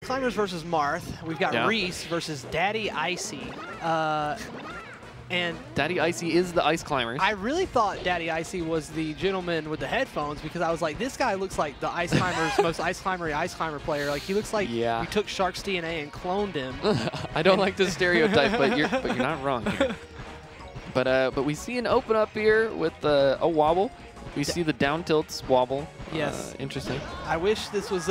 Climbers versus Marth. We've got Reese versus Daddy Icey. And Daddy Icey is the Ice Climbers. I really thought Daddy Icey was the gentleman with the headphones because I was like, this guy looks like the Ice Climbers most Ice Climber player. Like he looks like you took Shark's DNA and cloned him. I don't like this stereotype, but you're not wrong here. But we see an open up here with a wobble. We see the down tilts wobble. Yes. Interesting. I wish this was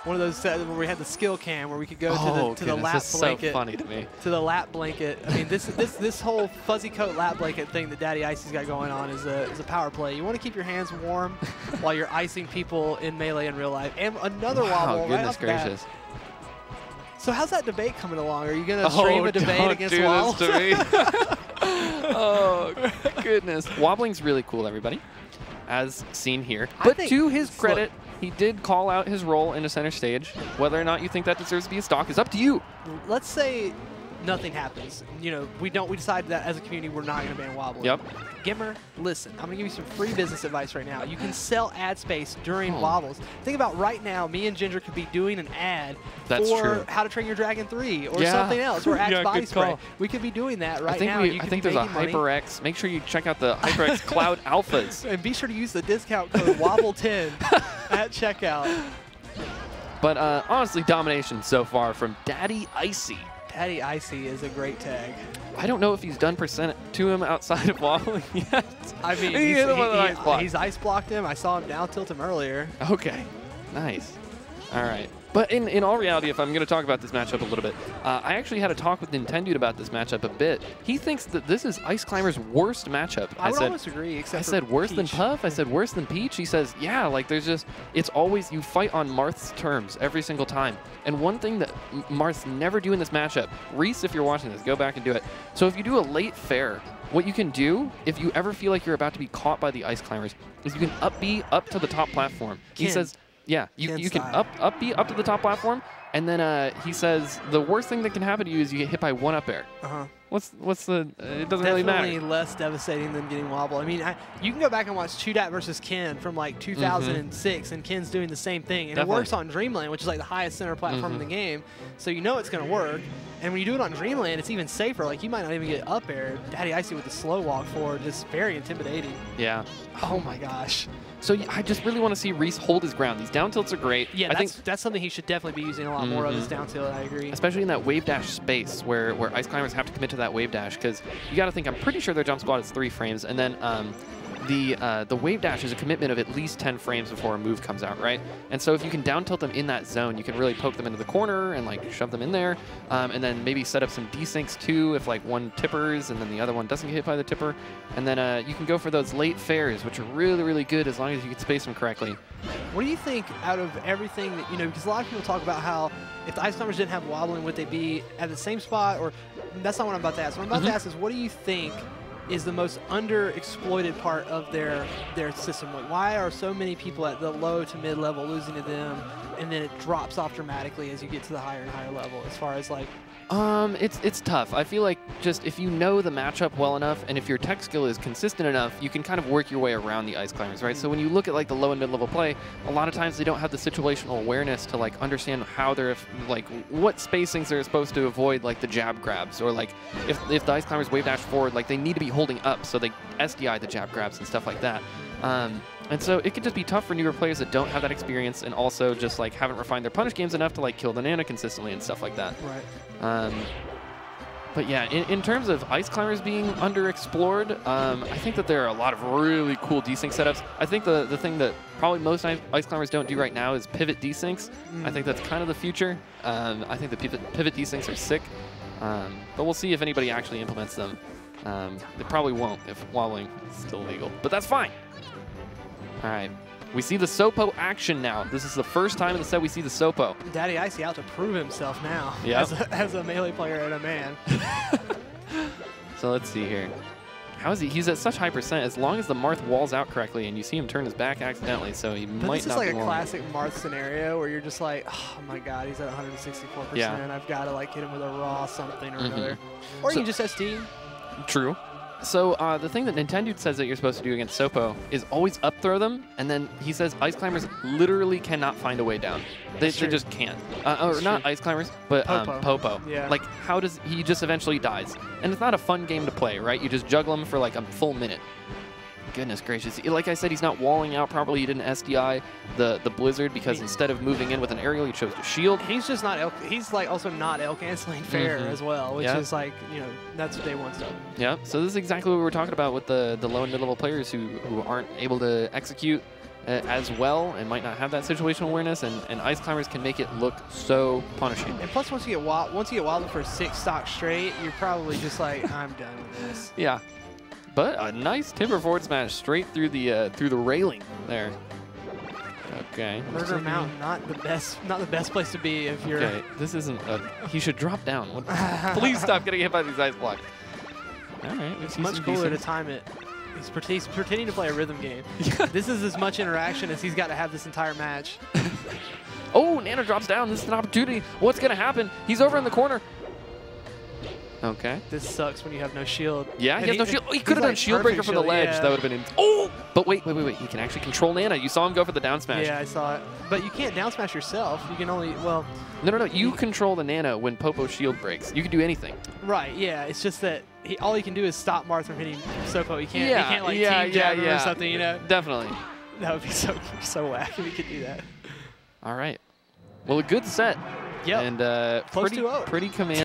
one of those sets where we had the skill cam where we could go to the lap blanket. So funny to me. To the lap blanket. I mean, this whole fuzzy coat lap blanket thing that Daddy Icey's got going on is a power play. You want to keep your hands warm while you're icing people in Melee in real life. And another wobble right off the bat. So how's that debate coming along? Are you going to stream a debate against wobbles? Don't do this to me. Oh, goodness. Wobbling's really cool, everybody, as seen here. But to his credit, he did call out his role in a center stage. Whether or not you think that deserves to be a stock is up to you. Let's say nothing happens. You know, we decide that as a community we're not going to ban wobbling. Yep. Gimmer, listen, I'm going to give you some free business advice right now. You can sell ad space during wobbles. Think about right now, me and Ginger could be doing an ad for How to Train Your Dragon 3 or something else, or Axe Body Spray. We could be doing that right now. I think there's a HyperX. Make sure you check out the HyperX Cloud Alphas. And be sure to use the discount code WOBBLE10 at checkout. But honestly, domination so far from Daddy Icey. Daddy Icey is a great tag. I don't know if he's done percent to him outside of wobbling yet. I mean, he's ice blocked him. I saw him down tilt him earlier. Okay, nice. All right. But in all reality, if I'm going to talk about this matchup a little bit, I actually had a talk with Nintendude about this matchup a bit. He thinks that this is Ice Climber's worst matchup. I would almost agree, except I said worse than Puff. I said worse than Peach. He says, yeah, like there's just, it's always, you fight on Marth's terms every single time. And one thing that Marth's never do in this matchup, Reese, if you're watching this, go back and do it. So if you do a late fair, what you can do, if you ever feel like you're about to be caught by the Ice Climbers, is you can up B up to the top platform. He says, yeah, you can up B up to the top platform, and then he says the worst thing that can happen to you is you get hit by one up air. What's the? It doesn't really matter. Definitely less devastating than getting wobble. I mean, you can go back and watch Chudat versus Ken from like 2006, and Ken's doing the same thing, and it works on Dreamland, which is like the highest center platform in the game, so you know it's going to work. And when you do it on Dreamland, it's even safer. Like you might not even get up air. Daddy Icey with the slow walk forward, just very intimidating. Yeah. Oh my gosh. So I just really want to see Reese hold his ground. These down tilts are great. Yeah, I think that's something he should definitely be using a lot more of, is down tilt. I agree. Especially in that wave dash space where Ice Climbers have to commit to that wave dash, because you got to think, I'm pretty sure their jump squat is 3 frames, and then the wave dash is a commitment of at least 10 frames before a move comes out, right? And so if you can down tilt them in that zone, you can really poke them into the corner and like shove them in there, and then maybe set up some desyncs too if like one tippers and then the other one doesn't get hit by the tipper. And then you can go for those late fairs, which are really, really good as long as you can space them correctly. What do you think out of everything that, you know, because a lot of people talk about how if the Ice Climbers didn't have wobbling, would they be at the same spot? Or that's not what I'm about to ask. What I'm about to ask is, what do you think is the most underexploited part of their system? Like, why are so many people at the low to mid level losing to them, and then it drops off dramatically as you get to the higher and higher level as far as like? It's tough. I feel like just if you know the matchup well enough, and if your tech skill is consistent enough, you can kind of work your way around the Ice Climbers, right? So when you look at like the low and mid-level play, a lot of times they don't have the situational awareness to like understand how they're like what spacings they're supposed to avoid, like the jab grabs, or like if the Ice Climbers wave dash forward, like they need to be holding up so they SDI the jab grabs and stuff like that. And so it can just be tough for newer players that don't have that experience and also just like haven't refined their punish games enough to like kill the Nana consistently and stuff like that. Right. But yeah, in terms of Ice Climbers being underexplored, I think that there are a lot of really cool desync setups. I think the thing that probably most Ice Climbers don't do right now is pivot desyncs. I think that's kind of the future. I think the pivot desyncs are sick, but we'll see if anybody actually implements them. They probably won't if wobbling is still legal, but that's fine. All right, we see the Sopo action now. This is the first time in the set we see the Sopo. Daddy Icey out to prove himself now as a melee player and a man. So let's see here. How is he? He's at such high percent. As long as the Marth walls out correctly, and you see him turn his back accidentally, so he might not be This is like a classic Marth scenario where you're just like, oh my god, he's at 164%. Yeah. I've got to like hit him with a raw something or another. Or you can just SD. True. So the thing that Nintendo says that you're supposed to do against Sopo is always up throw them, and then he says ice climbers literally cannot find a way down. They just can't. Or not ice climbers, but Popo. Yeah. Like, how does he just eventually dies? And it's not a fun game to play, right? You just juggle him for like a full minute. Goodness gracious. Like I said, he's not walling out properly. He didn't SDI the Blizzard because instead of moving in with an aerial, he chose to shield. He's just not he's like also not L canceling fair as well, which is like, you know, that's what they want stuff. Yeah, so this is exactly what we were talking about with the low and mid-level players who aren't able to execute as well and might not have that situational awareness, and ice climbers can make it look so punishing. And plus, once you get wobbled for 6 stocks straight, you're probably just like, I'm done with this. Yeah. But a nice timber forward smash straight through the railing there. Okay. Murder Mountain, not the best place to be if you're. Okay, this isn't he should drop down. Please stop getting hit by these ice blocks. All right. It's much cooler to time it. He's pretending to play a rhythm game. This is as much interaction as he's got to have this entire match. Oh, Nana drops down. This is an opportunity. What's going to happen? He's over in the corner. Okay. This sucks when you have no shield. Yeah, he has no shield. Oh, he could have done shield breaker from the ledge. Yeah. That would have been. Oh! But wait. He can actually control Nana. You saw him go for the down smash. Yeah, I saw it. But you can't down smash yourself. You can only, well. No. You control the Nana when Popo's shield breaks. You can do anything. Right, yeah. It's just that all he can do is stop Marth from hitting Sopo. He can't like team jab or something, you know? Definitely. That would be so whack if he could do that. All right. Well, a good set. Yep. And Close to pretty command.